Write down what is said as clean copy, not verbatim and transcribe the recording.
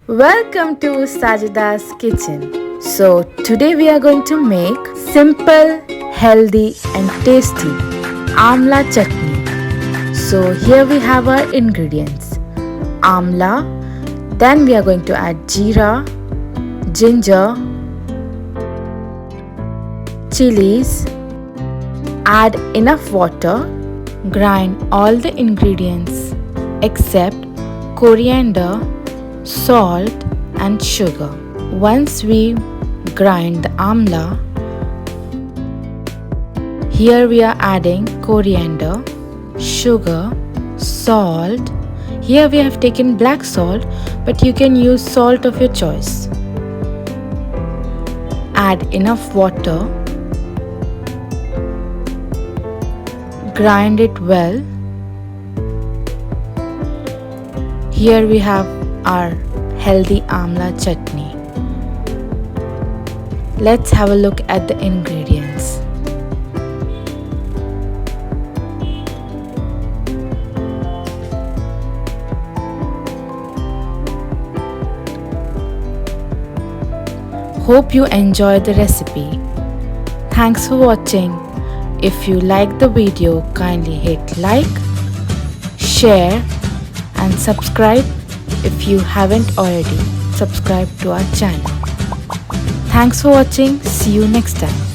Welcome to Sajeeda's kitchen. So today we are going to make simple, healthy and tasty Amla chutney. So here we have our ingredients. Amla, then we are going to add jeera, ginger, chilies, add enough water, grind all the ingredients except coriander, salt and sugar. Once we grind the amla, here we are adding coriander, sugar, salt. Here we have taken black salt, but you can use salt of your choice. Add enough water. Grind it well. Here we have our healthy amla chutney. Let's have a look at the ingredients. Hope you enjoyed the recipe. Thanks for watching. If you like the video, kindly hit like, share and subscribe if you haven't already subscribed to our channel. Thanks for watching. See you next time.